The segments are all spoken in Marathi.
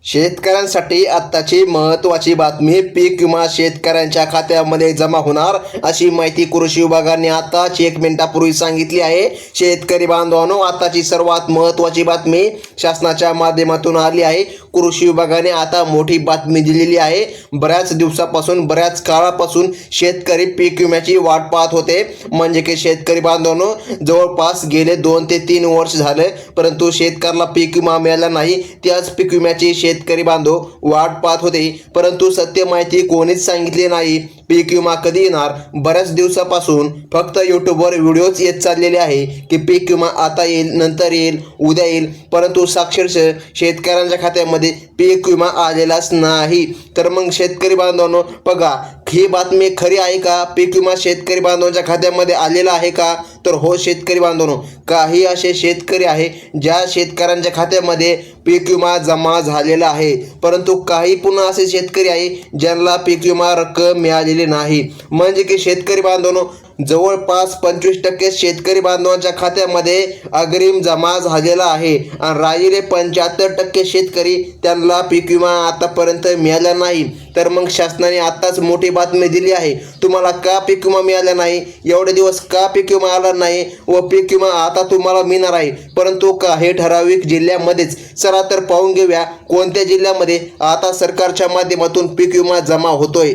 शेतकऱ्यांसाठी आत्ताची महत्त्वाची बातमी. पीक विमा शेतकऱ्यांच्या खात्यामध्ये जमा होणार अशी माहिती कृषी विभागाने आताच 1 मिनिटापूर्वी सांगितली आहे. शेतकरी बांधवांनो, आताची सर्वात महत्त्वाची बातमी शासनाच्या माध्यमातून आली आहे. कृषी विभागाने आता मोठी बातमी दिलेली आहे. बऱ्याच दिवसापासून, बऱ्याच काळापासून शेतकरी पीक विम्याची वाट पाहत होते. म्हणजे की शेतकरी बांधवांनो, जवळपास गेले 2 ते 3 वर्ष झाले, परंतु शेतकऱ्याला पीक विमा मिळाला नाही. त्याच पीक विम्याची शेतकरी बांधव वाट पाहत होते, परंतु सत्य माहिती कोणीच सांगितली नाही. पीक विमा कधी येणार? बऱ्याच दिवसापासून फक्त यूट्यूबवर व्हिडिओज येत चाललेले आहे की पीक विमा आता येईल, नंतर येईल, उद्या येईल, परंतु साक्षरशः शेतकऱ्यांच्या खात्यामध्ये पीक विमा आलेलाच नाही. तर मग शेतकरी बांधवांनो, बघा, ही बातमी खरी आहे का? पीक विमा शेतकरी बांधवांच्या खात्यामध्ये आलेला आहे का? तर हो शेतकरी बांधवांनो, काही असे शेतकरी आहे ज्या शेतकऱ्यांच्या खात्यामध्ये पीक विमा जमा झालेला आहे, परंतु काही पुन्हा असे शेतकरी आहे ज्यांना पीक विमा रक्कम मिळालेली नाही. म्हणजे की शेतकरी बांधवांनो, जवळपास 25% शेतकरी बांधवांच्या खात्यामध्ये अग्रिम जमा झालेला आहे आणि राहिलेले 75% शेतकरी त्यांना पीक विमा आतापर्यंत मिळाला नाही. तर मग शासनाने आताच मोठी बातमी दिली आहे. तुम्हाला का पीक विमा मिळाला नाही? एवढे दिवस का पीक विमा आला नाही? व पीक विमा आता तुम्हाला मिळणार आहे, परंतु काही ठराविक जिल्ह्यामध्येच. चला तर पाहून घेऊया कोणत्या जिल्ह्यामध्ये आता सरकारच्या माध्यमातून पीक विमा जमा होतोय.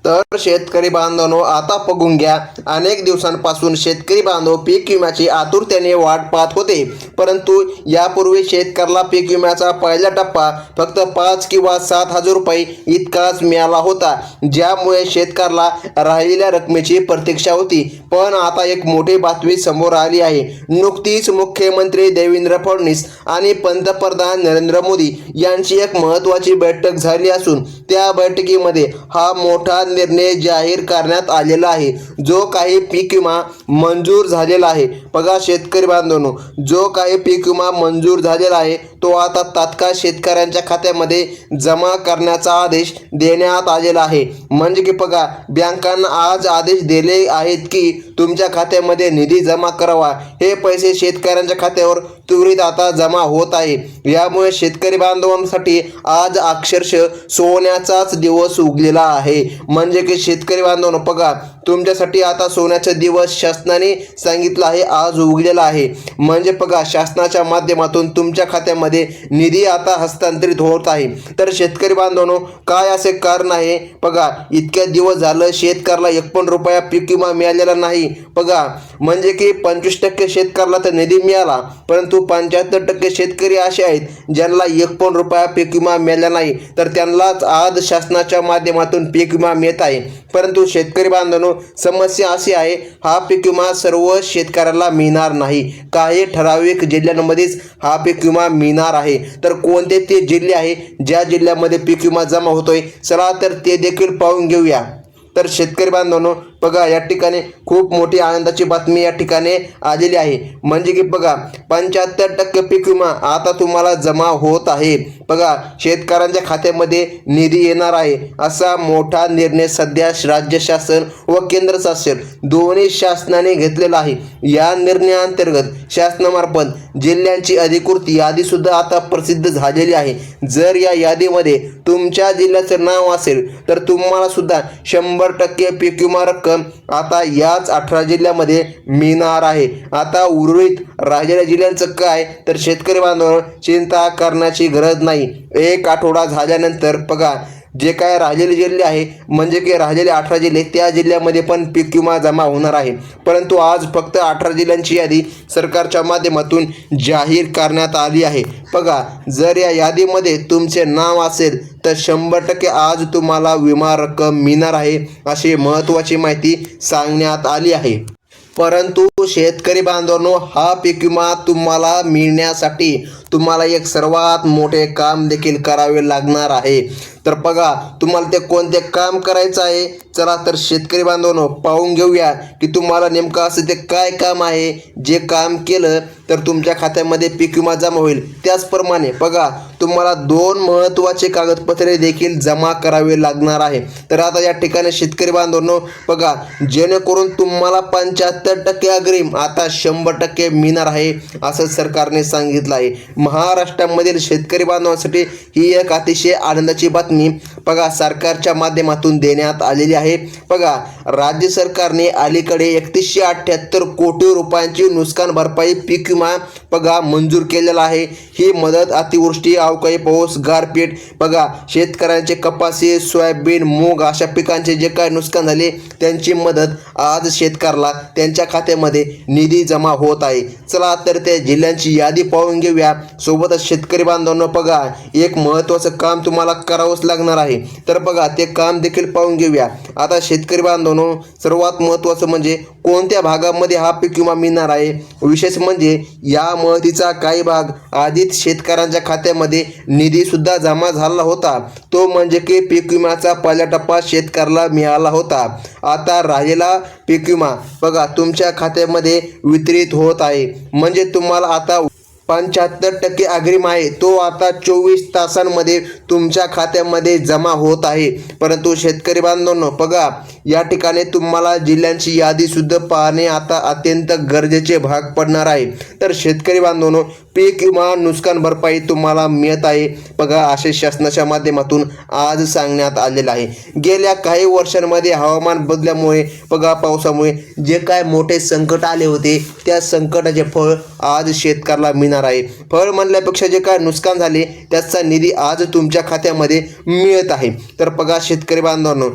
तर शेतकरी बांधवांनो, आता बघून घ्या. अनेक दिवसांपासून शेतकरी बांधव पीक विम्याची आतुरतेने वाट पाहत होते, परंतु यापूर्वी शेतकऱ्याला पीक विम्याचा पहिला टप्पा फक्त 5 किंवा 7,000 रुपये इतकाच मिळाला होता, ज्यामुळे शेतकऱ्याला राहिलेल्या रकमेची प्रतीक्षा होती. पण आता एक मोठी बातमी समोर आली आहे. नुकतीच मुख्यमंत्री देवेंद्र फडणवीस आणि पंतप्रधान नरेंद्र मोदी यांची एक महत्त्वाची बैठक झाली असून त्या बैठकीमध्ये हा मोठा निर्णय जाहीर करण्यात आलेला आहे, जो काही पीक विमा मंजूर झालेला आहे. बघा शेतकरी बांधवांनो, जो काही पीक विमा मंजूर झालेला आहे तो आता तात्काळ शेतकऱ्यांच्या खात्यामध्ये जमा करण्याचा आदेश देण्यात आलेला आहे. म्हणजे की बघा, बँकांना आज आदेश दिले आहेत की तुमच्या खात्यामध्ये निधी जमा करावा. हे पैसे शेतकऱ्यांच्या खात्यावर त्वरित आता जमा होत आहे. यामुळे शेतकरी बांधवांसाठी आज अक्षरशः सोन्याचाच दिवस उगलेला आहे. म्हणजे की शेतकरी बांधवांनो, बघा, तुमच्यासाठी आता सोन्याचा दिवस शासनाने सांगितलं आहे, आज उगलेला आहे. म्हणजे बघा, शासनाच्या माध्यमातून तुमच्या खात्यामध्ये निधी आता हस्तांतरित होत आहे. तर शेतकरी बांधवांनो, काय असे कारण आहे? बघा, इतक्या दिवस झालं शेतकऱ्याला 1 पण रुपया पीक विमा मिळालेला नाही. बघा, म्हणजे की 25% शेतकऱ्याला तर निधी मिळाला, परंतु 75% शेतकरी असे आहेत ज्यांना 1 पण रुपया पीक विमा मिळाला नाही. तर त्यांनाच आज शासनाच्या माध्यमातून पीक विमा मिळत आहे. परंतु शेतकरी बांधवांनो, समस्या अशी आहे, हा पीक विमा सर्व शेतकऱ्याला मिळणार नाही. काही ठराविक जिल्ह्यांमध्येच हा पीक विमा मिळणार आहे. तर कोणते ते जिल्हे आहे ज्या जिल्ह्यामध्ये पीक विमा जमा होतोय? चला तर ते देखील पाहून घेऊया. तर शेतकरी बांधवांनो, बघा, या ठिकाणी खूप मोठी आनंदाची बातमी या ठिकाणी आलेली आहे. म्हणजे की बघा, 75% पीक विमा आता तुम्हाला जमा होत आहे. बघा, शेतकऱ्यांच्या खात्यामध्ये निधी येणार आहे. असा मोठा निर्णय सध्या राज्य शासन व केंद्र शासन दोन्ही शासनाने घेतलेला आहे. या निर्णयाअंतर्गत शासनामार्फत जिल्ह्यांची अधिकृत यादी सुद्धा आता प्रसिद्ध झालेली आहे. जर या यादीमध्ये तुमच्या जिल्ह्याचं नाव असेल तर तुम्हाला सुद्धा 100% पीक विमा रक्कम आता याच 18 जिल्ह्यामध्ये मिळणार आहे. आता उर्वरित राहिलेल्या जिल्ह्यांचं काय? तर शेतकरी बांधवांनो, चिंता करण्याची गरज नाही. 1 आठवडा झाल्यानंतर बघा, जे काय राहिलेले जिल्हे आहे, म्हणजे की राहिलेले 18 जिल्हे, त्या जिल्ह्यामध्ये पण पीक विमा जमा होणार आहे. परंतु आज फक्त 18 जिल्ह्यांची यादी सरकारच्या माध्यमातून जाहीर करण्यात आली आहे. बघा, जर या यादीमध्ये तुमचे नाव असेल तर 100% आज तुम्हाला विमा रक्कम मिळणार आहे, अशी महत्त्वाची माहिती सांगण्यात आली आहे. परंतु शेतकरी बांधवांनो, हा पीक विमा तुम्हाला मिळण्यासाठी तुम्हाला एक सर्वात मोठे काम देखील करावे लागणार आहे. तर बघा, तुम्हाला ते कोणते काम करायचं आहे चला तर शेतकरी बांधवांनो पाहून घेऊया की तुम्हाला नेमकं असं ते काय काम आहे जे काम केलं तर तुमच्या खात्यामध्ये पीक विमा जमा होईल। त्याचप्रमाणे बघा तुम्हाला 2 महत्त्वाचे कागदपत्रे देखील जमा करावे लागणार आहे। तर आता या ठिकाणी शेतकरी बांधवांनो बघा जेणेकरून तुम्हाला 75% अग्रिम आता 100% मिळणार आहे असं सरकारने सांगितलं आहे। महाराष्ट्रामधील शेतकरी बांधवांसाठी ही एक अतिशय आनंदाची बातमी बघा सरकारच्या माध्यमातून देण्यात आलेली आहे। बघा राज्य सरकारने अलीकडे 3178 कोटी रुपयांची नुकसान भरपाई पीक विमा बघा मंजूर केलेला आहे। ही मदत अतिवृष्टी अवकाळी पाऊस गारपीट बघा शेतकऱ्यांचे कपासी सोयाबीन मूग अशा पिकांचे जे काय नुकसान झाले त्यांची मदत आज शेतकऱ्याला त्यांच्या खात्यामध्ये निधी जमा होत आहे। चला तर त्या जिल्ह्यांची यादी पाहून घेऊया। सोबतच शेतकरी बांधवांनो बघा एक महत्त्वाचं काम तुम्हाला करावंच लागणार आहे। तर बघा ते काम देखील पाहून घेऊया। आता शेतकरी बांधवांनो सर्वात महत्त्वाचं म्हणजे कोणत्या भागामध्ये हा पीक विमा मिळणार आहे। विशेष म्हणजे या मदतीचा काही भाग आधीच शेतकऱ्यांच्या खात्यामध्ये निधी सुद्धा जमा झाला होता, तो म्हणजे की पीक विम्याचा पहिला टप्पा शेतकऱ्याला मिळाला होता। आता राहिलेला पीक विमा बघा तुमच्या खात्यामध्ये वितरित होत आहे, म्हणजे तुम्हाला आता 75% अग्रिम आहे तो आता 24 तासांमध्ये तुमच्या खात्यामध्ये जमा होत आहे। परंतु शेतकरी बांधवांनो बघा या ठिकाणी तुम्हाला जिल्ह्यांची यादी सुद्धा पाहणे आता अत्यंत गरजेचे भाग पडणार आहे। तर शेतकरी बांधवांनो पीक विमा नुकसान भरपाई तुम्हाला मिळत आहे बघा असे शासनाच्या माध्यमातून आज सांगण्यात आलेलं आहे। गेल्या काही वर्षांमध्ये हवामान बदलामुळे बघा पावसामुळे जे काय मोठे संकट आले होते त्या संकटाचे फळ आज शेतकऱ्याला मिळणार आहे। फळ म्हणल्यापेक्षा जे काय नुकसान झाले त्याचा निधी आज तुमच्या खात्यामध्ये मिळत आहे। तर बघा शेतकरी बांधवांनो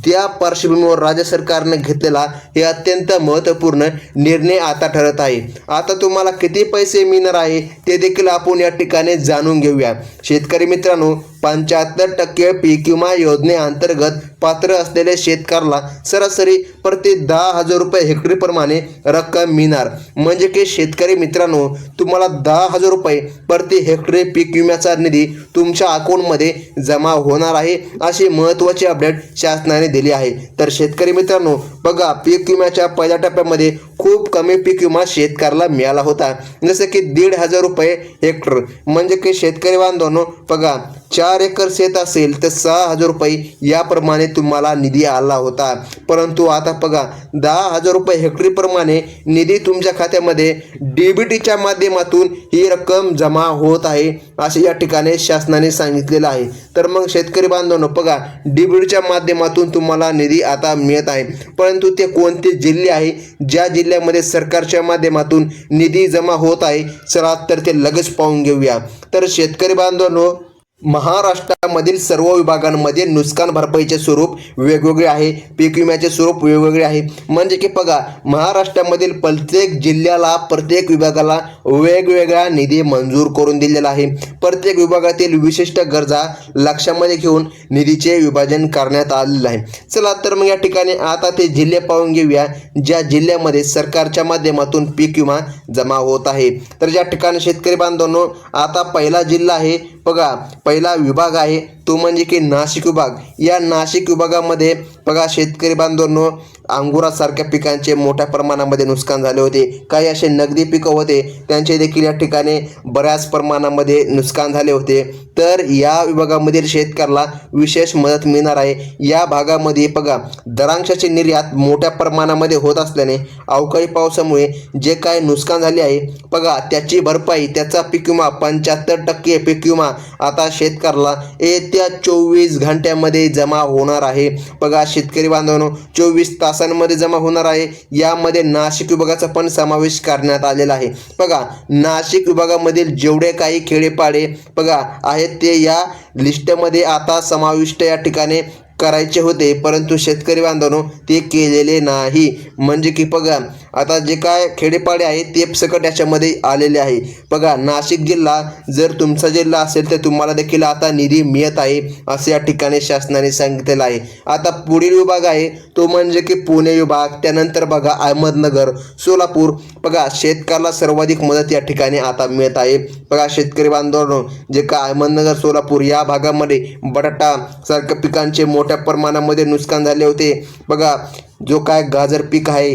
त्या पार्श्वभूमीवर राज्य सरकारने घेतलेला हे अत्यंत महत्त्वपूर्ण निर्णय आता ठरत आहे। आता तुम्हाला किती पैसे मिळणार आहे ते देखील आपण या ठिकाणी जाणून घेऊया। शेतकरी मित्रांनो 75% पीक विमा योजनेअंतर्गत पात्र असलेल्या शेतकऱ्याला सरासरी प्रति 10,000 रुपये हेक्टरीप्रमाणे रक्कम मिळणार, म्हणजे की शेतकरी मित्रांनो तुम्हाला 10,000 रुपये प्रति हेक्टरी पीक विम्याचा निधी तुमच्या अकाउंटमध्ये जमा होणार आहे अशी महत्त्वाची अपडेट शासनाने दिली आहे। तर शेतकरी मित्रांनो बघा पीक विम्याच्या पहिल्या टप्प्यामध्ये खूप कमी पीक विमा शेतकऱ्याला मिळाला होता, जसं की 1,500 रुपये हेक्टर, म्हणजे की शेतकरी बांधवांनो बघा 4 एकर शेत असेल तर 6,000 रुपये याप्रमाणे तुम्हाला निधी आला होता। परंतु आता बघा 10,000 रुपये हेक्टरीप्रमाणे निधी तुमच्या खात्यामध्ये डीबीटीच्या माध्यमातून ही रक्कम जमा होत आहे असे या ठिकाणी शासनाने सांगितलेलं आहे। तर मग शेतकरी बांधवांनो बघा डीबीटीच्या माध्यमातून तुम्हाला निधी आता मिळत आहे, परंतु ते कोणते जिल्हे आहे ज्या जिल्ह्यामध्ये सरकारच्या माध्यमातून निधी जमा होत आहे चला तर ते लगेच पाहून घेऊया। तर शेतकरी बांधवांनो महाराष्ट्रामधील सर्व विभागांमध्ये नुकसान भरपाईचे स्वरूप वेगवेगळे आहे, पीक विम्याचे स्वरूप वेगवेगळे आहे। म्हणजे की बघा महाराष्ट्रामधील प्रत्येक जिल्ह्याला प्रत्येक विभागाला वेगवेगळा निधी मंजूर करून दिलेला आहे। प्रत्येक विभागातील विशिष्ट गरजा लक्षामध्ये घेऊन निधीचे विभाजन करण्यात आलेले आहे। चला तर मग या ठिकाणी आता ते जिल्हे पाहून घेऊया ज्या जिल्ह्यामध्ये सरकारच्या माध्यमातून पीक विमा जमा होत आहे। तर ज्या ठिकाणी शेतकरी बांधवांनो आता पहिला जिल्हा आहे बघा पहिला विभाग आहे तो म्हणजे की नाशिक विभाग। या नाशिक विभागामध्ये बघा शेतकरी बांधवांनो अंगुरासारख्या पिकांचे मोठ्या प्रमाणामध्ये नुकसान झाले होते, काही असे नगदी पिकं होते त्यांचे देखील या ठिकाणी बऱ्याच प्रमाणामध्ये नुकसान झाले होते। तर या विभागामधील शेतकऱ्याला विशेष मदत मिळणार आहे। या भागामध्ये बघा द्राक्षाची निर्यात मोठ्या प्रमाणामध्ये होत असल्याने अवकाळी पावसामुळे जे काय नुकसान झाले आहे बघा त्याची भरपाई त्याचा पीक विमा 75% पीक विमा आता शेतकऱ्याला येत्या 24 घंट्यामध्ये जमा होणार आहे। बघा शेतकरी बांधवांनो 24 तासांमध्ये जमा होणार आहे। यामध्ये नाशिक विभागाचा पण समावेश करण्यात आलेला आहे। बघा नाशिक विभागामधील जेवढे काही खेडेपाडे बघा आहेत ते या लिस्टमध्ये आता समाविष्ट या ठिकाणी करायचे होते, परंतु शेतकरी बांधवांनो ते केलेले नाही। म्हणजे की बघा आता जे काय खेडेपाडे आहे ते सकट याच्यामध्ये आलेले आहे. बघा नाशिक जिल्हा जर तुमचा जिल्हा असेल तर तुम्हाला देखील आता निधी मिळत आहे असे या ठिकाणी शासनाने सांगितलेलं आहे. आता पुढील विभाग आहे तो म्हणजे की पुणे विभाग, त्यानंतर बघा अहमदनगर, सोलापूर. बघा शेतकऱ्याला सर्वाधिक मदत या ठिकाणी आता मिळत आहे. बघा शेतकरी बांधवांनो, जे का अहमदनगर, सोलापूर या भागामध्ये बटाटा सारख्या पिकांचे मोठ्या प्रमाणामध्ये नुकसान झाले होते. बघा जो काय गाजर पीक आहे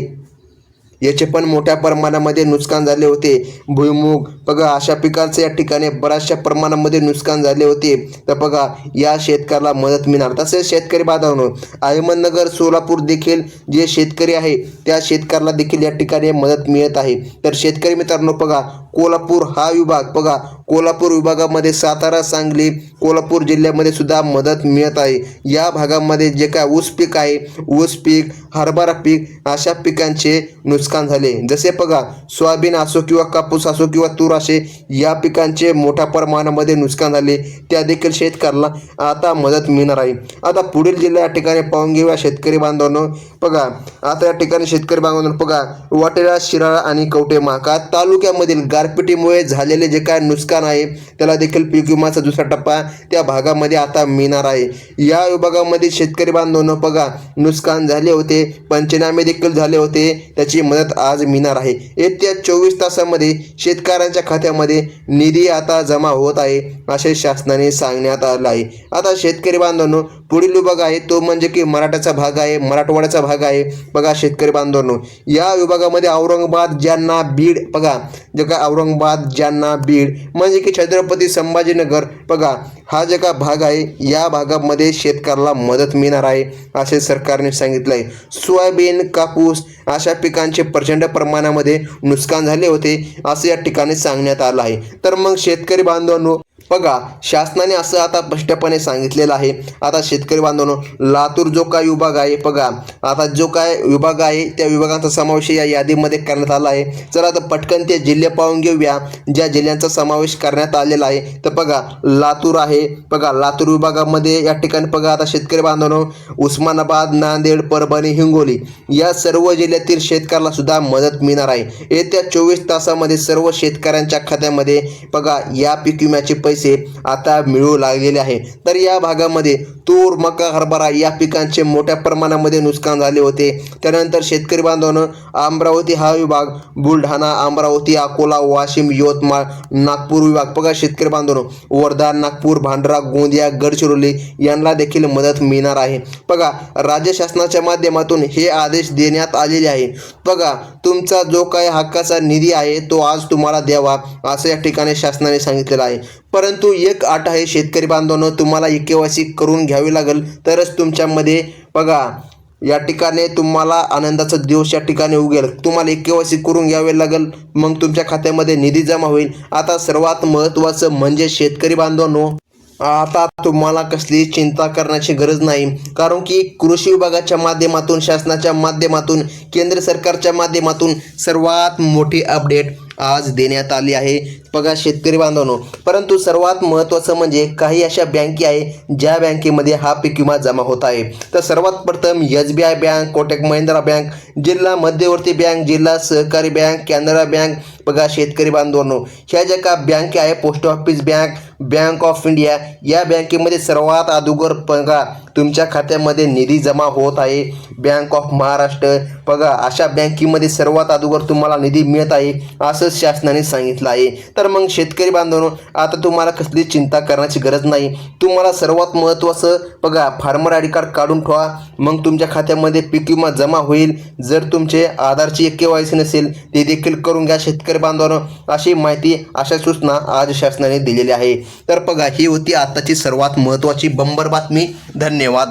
याचे पण मोठ्या प्रमाणामध्ये नुकसान झाले होते. भुईमूग बघा अशा पिकांचे या ठिकाणी बऱ्याचशा प्रमाणामध्ये नुकसान झाले होते. तर बघा या शेतकऱ्याला मदत मिळणार. तसेच शेतकरी बांधवांनो, अहमदनगर, सोलापूर देखील जे शेतकरी आहे त्या शेतकऱ्याला देखील या ठिकाणी मदत मिळत आहे. तर शेतकरी मित्रांनो बघा कोल्हापूर हा विभाग, बघा कोल्हापूर विभागामध्ये सातारा, सांगली, कोल्हापूर जिल्ह्यामध्ये सुद्धा मदत मिळत आहे. या भागामध्ये जे काय ऊस पीक आहे, ऊस पीक, हरभरा पीक अशा पिकांचे नुकसान झाले. जसे बघा सोयाबीन असो किंवा कापूस असो किंवा तूर असे या पिकांचे मोठ्या प्रमाणामध्ये नुकसान झाले, त्या देखील शेतकऱ्याला आता मदत मिळणार आहे. आता पुढील जिल्हा या ठिकाणी पाहून घेऊया शेतकरी बांधवांनो. बघा आता या ठिकाणी शेतकरी बांधवांनो बघा वाटेरा, शिराळा आणि कवठे महांकाळ तालुक्यामधील गारपिटीमुळे झालेले जे काय नुकसान आहे त्याला देखील पीक विमाचा दुसरा टप्पा त्या भागामध्ये आता मिळणार आहे. या विभागामध्ये शेतकरी बांधवांनो बघा नुकसान झाले होते, पंचनामे देखील झाले होते, त्याची मदत आज मिळणार आहे. येत्या 24 तासामध्ये शेतकऱ्यांच्या खात्यामध्ये निधी आता जमा होत आहे असे शासनाने सांगण्यात आलं आहे. आता शेतकरी बांधवांनो पुढील विभाग आहे तो म्हणजे की मराठाचा भाग आहे, मराठवाड्याचा भाग आहे. बघा शेतकरी बांधवांनो या विभागामध्ये औरंगाबाद, जालना, बीड, बघा जे काय औरंगाबाद, जालना, बीड म्हणजे की छत्रपती संभाजीनगर, बघा हा जे का भाग आहे या भागामध्ये शेतकऱ्याला मदत मिळणार आहे असे सरकारने सांगितलं आहे. सोयाबीन, कापूस अशा पिकांचे प्रचंड प्रमाणामध्ये नुकसान झाले होते असे या ठिकाणी सांगण्यात आलं आहे. तर मग शेतकरी बांधवांनो बघा शासनाने असं आता स्पष्टपणे सांगितलेलं आहे. आता शेतकरी बांधवांनो लातूर जो काय विभाग आहे, बघा आता जो काय विभाग आहे त्या विभागांचा समावेश या यादीमध्ये करण्यात आला आहे. चला आता पटकन ते जिल्हे पाहून घेऊया ज्या जिल्ह्यांचा समावेश करण्यात आलेला आहे. तर बघा लातूर आहे. बघा लातूर विभागामध्ये या ठिकाणी बघा आता शेतकरी बांधवांनो उस्मानाबाद, नांदेड, परभणी, हिंगोली या सर्व जिल्ह्यातील शेतकऱ्याला सुद्धा मदत मिळणार आहे. येत्या 24 तासामध्ये सर्व शेतकऱ्यांच्या खात्यामध्ये बघा या पीक विम्याचे पैसे आता मिळू लागलेले आहे. तर या भागामध्ये तूर, मका, हरभरा या पिकांचे मोठ्या प्रमाणामध्ये नुकसान झाले होते. त्यानंतर शेतकरी बांधवांनो अमरावती हा विभाग, बुलढाणा, अमरावती, अकोला, वाशिम, यवतमाळ, नागपूर विभाग, बघा शेतकरी बांधवांनो वर्धा, नागपूर, भांडरा, गोंदिया, गडचिरोली यांना देखील मदत मिळणार आहे. बघा राज्य शासनाच्या माध्यमातून हे आदेश देण्यात आलेले आहे. बघा तुमचा जो काय हक्काचा निधी आहे तो आज तुम्हाला द्यावा असं या ठिकाणी शासनाने सांगितलेलं आहे. परंतु एक अट आहे शेतकरी बांधवांनो, तुम्हाला KYC करून घ्यावी लागेल तरच तुमच्यामध्ये बघा या ठिकाणी तुम्हाला आनंदाचा दिवस या ठिकाणी उगेल. तुम्हाला KYC करून घ्यावे लागेल, मग तुमच्या खात्यामध्ये निधी जमा होईल. आता सर्वात महत्त्वाचं म्हणजे शेतकरी बांधवांनो आता तुम्हाला कसली चिंता करण्याची गरज नाही, कारण की कृषी विभागाच्या माध्यमातून, शासनाच्या माध्यमातून, केंद्र सरकारच्या माध्यमातून सर्वात मोठी अपडेट आज देण्यात आली आहे. बघा शेतकरी बांधवांनो परंतु सर्वात महत्त्वाचं म्हणजे काही अशा बँके आहे ज्या बँकेमध्ये हा पीक विमा जमा होत आहे. तर सर्वात प्रथम SBI bank, Kotak Mahindra bank, जिल्हा मध्यवर्ती बँक, जिल्हा सहकारी बँक, कॅनरा बँक. बघा शेतकरी बांधवांनो ह्या ज्या का बँके आहे, post office bank, bank of India या बँकेमध्ये सर्वात अगोदर बघा तुमच्या खात्यामध्ये निधी जमा होत आहे. बँक ऑफ महाराष्ट्र बघा अशा बँकेमध्ये सर्वात अगोदर तुम्हाला निधी मिळत आहे असं शासनाने सांगितलं आहे. तर मग शेतकरी बांधवांनो आता तुम्हाला कसली चिंता करण्याची गरज नाही. तुम्हाला सर्वात महत्त्वाचं बघा फार्मर ID कार्ड काढून ठेवा, मग तुमच्या खात्यामध्ये पीक विमा जमा होईल. जर तुमचे आधारची KYC नसेल ते देखील करून घ्या शेतकरी बांधवांनो. अशी माहिती, अशा सूचना आज शासनाने दिलेली आहे. तर बघा ही होती आताची सर्वात महत्त्वाची बंपर बातमी. धन्यवाद.